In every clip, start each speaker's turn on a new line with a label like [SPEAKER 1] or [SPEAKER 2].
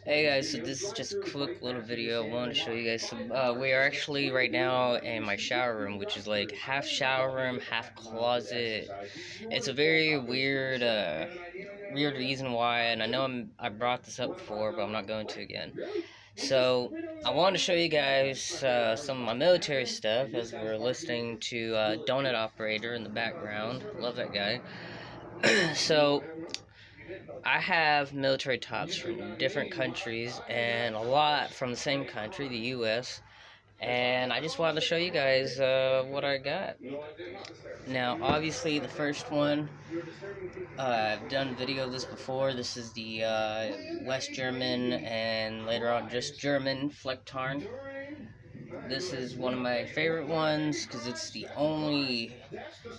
[SPEAKER 1] Hey guys, so this is just a quick little video. I wanted to show you guys some. We are actually right now in my shower room, which is like half shower room, half closet. It's a very weird reason why, and I know I brought this up before, but I'm not going to again. So I wanted to show you guys some of my military stuff as we're listening to Donut Operator in the background. Love that guy. So I have military tops from different countries and a lot from the same country, the U.S. And I just wanted to show you guys what I got. Now, obviously, the first one, I've done a video of this before. This is the West German and later on just German Flecktarn. This is one of my favorite ones because it's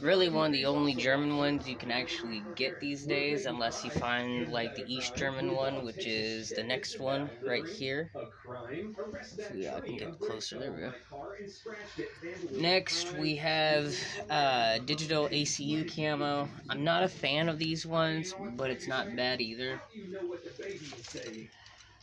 [SPEAKER 1] really one of the only German ones you can actually get these days, unless you find like the East German one, which is the next one right here. Yeah, I can get closer. There we go. Next, we have digital ACU camo. I'm not a fan of these ones, but it's not bad either.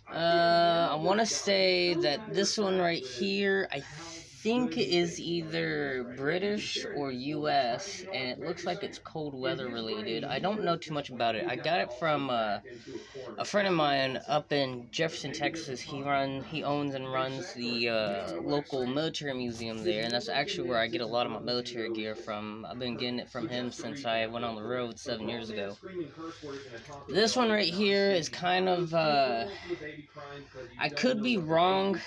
[SPEAKER 1] I want to say that this one right here, I think is either British or US, and it looks like it's cold weather related. I don't know too much about it. I got it from a friend of mine up in Jefferson, Texas. He owns and runs the local military museum there, and that's actually where I get a lot of my military gear from. I've been getting it from him since I went on the road 7 years ago. This one right here is kind of I could be wrong,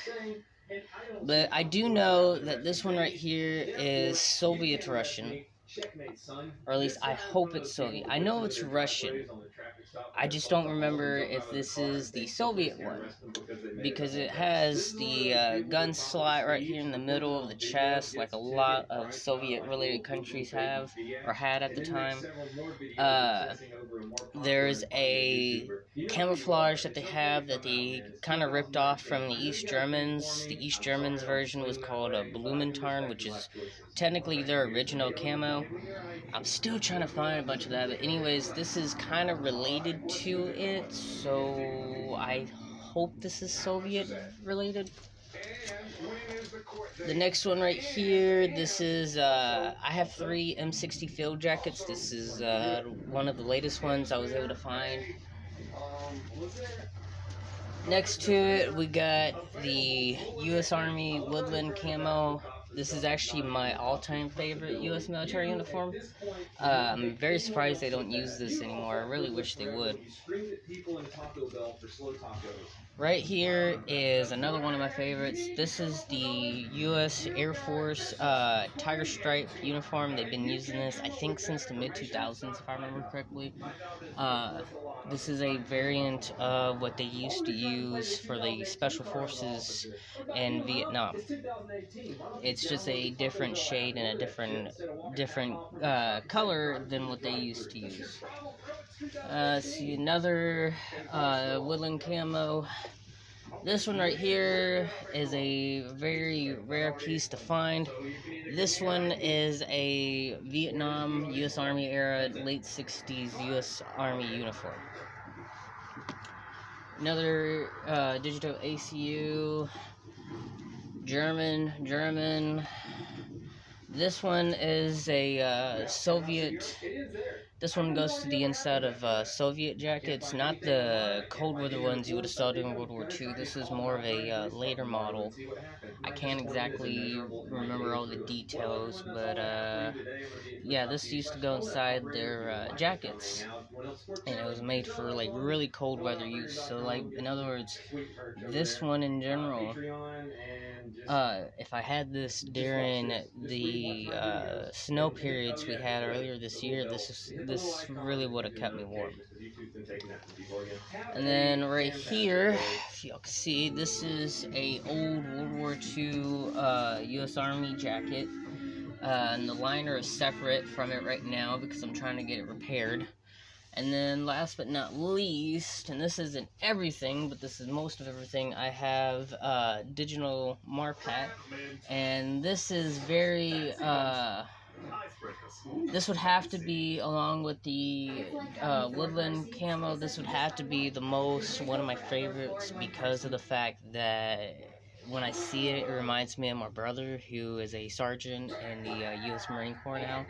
[SPEAKER 1] but I do know that this one right here is Soviet Russian. Or at least I hope it's Soviet. I know it's Russian. I just don't remember if this is the Soviet one. Because it has the gun slot right here in the middle of the chest, like a lot of Soviet-related countries have, or had at the time. There's a camouflage that they have that they kind of ripped off from the East Germans. The East Germans version was called a Blumentarn, which is technically their original camo. I'm still trying to find a bunch of that, but anyways, this is kind of related to it, so I hope this is Soviet related. The next one right here, this is, I have 3 M60 field jackets. This is one of the latest ones I was able to find. Next to it, we got the U.S. Army Woodland Camo. This is actually my all-time favorite U.S. military uniform. I'm very surprised they don't use this anymore. I really wish they would. Right here is another one of my favorites. This is the U.S. Air Force Tiger Stripe uniform. They've been using this, I think, since the mid-2000s, if I remember correctly. This is a variant of what they used to use for the Special Forces in Vietnam. It's just a different shade and a different color than what they used to use. See, another woodland camo. This one right here is a very rare piece to find. This one is a Vietnam U.S. Army era, late 60s U.S. Army uniform. Another digital ACU, German. This one is a Soviet. This one goes to the inside of Soviet jackets, not the cold weather ones you would have saw during World War II. This is more of a later model. I can't exactly remember all the details, but yeah, this used to go inside their jackets, and it was made for like really cold weather use. So like, in other words, this one in general, if I had this during the snow periods we had earlier this year, this really would have kept me warm. And then right here, if y'all can see, this is a old World War II U.S. Army jacket. And the liner is separate from it right now because I'm trying to get it repaired. And then last but not least, and this isn't everything, but this is most of everything, I have digital Marpat. And this is very This would have to be, along with the woodland camo, this would have to be one of my favorites, because of the fact that when I see it, it reminds me of my brother, who is a sergeant in the U.S. Marine Corps now.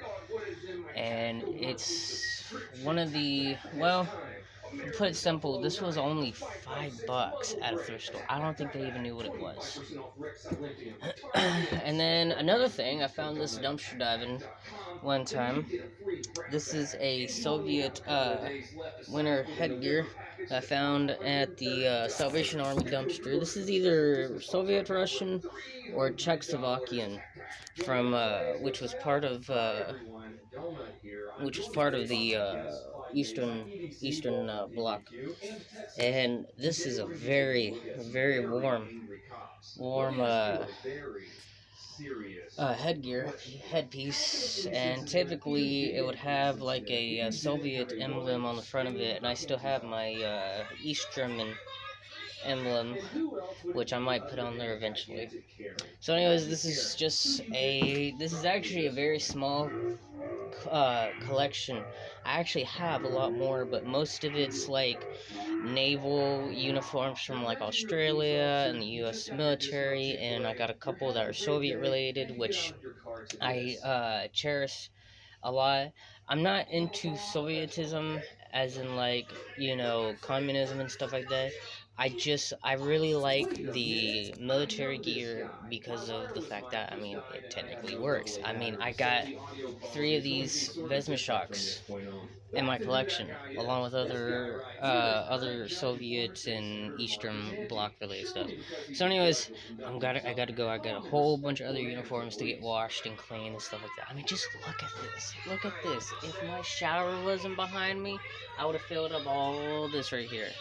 [SPEAKER 1] And it's one of the, well, to put it simple, this was only $5 at a thrift store. I don't think they even knew what it was. And then another thing, I found this dumpster diving one time. This is a Soviet winter headgear I found at the Salvation Army dumpster. This is either Soviet Russian or Czechoslovakian, from which was part of the Eastern Bloc. And this is a very, very warm headpiece, and typically it would have like a Soviet emblem on the front of it, and I still have my East German emblem, which I might put on there eventually. So anyways, this is actually a very small collection. I actually have a lot more, but most of it's like naval uniforms from like Australia and the US military, and I got a couple that are Soviet related, which I cherish a lot. I'm not into Sovietism, as in like, communism and stuff like that. I really like the military gear because of the fact that, it technically works. I got 3 of these Vesmashocks in my collection, along with other Soviet and Eastern Bloc related stuff. So anyways, I gotta go. I got a whole bunch of other uniforms to get washed and cleaned and stuff like that. Just look at this. Look at this. If my shower wasn't behind me, I would have filled up all this right here.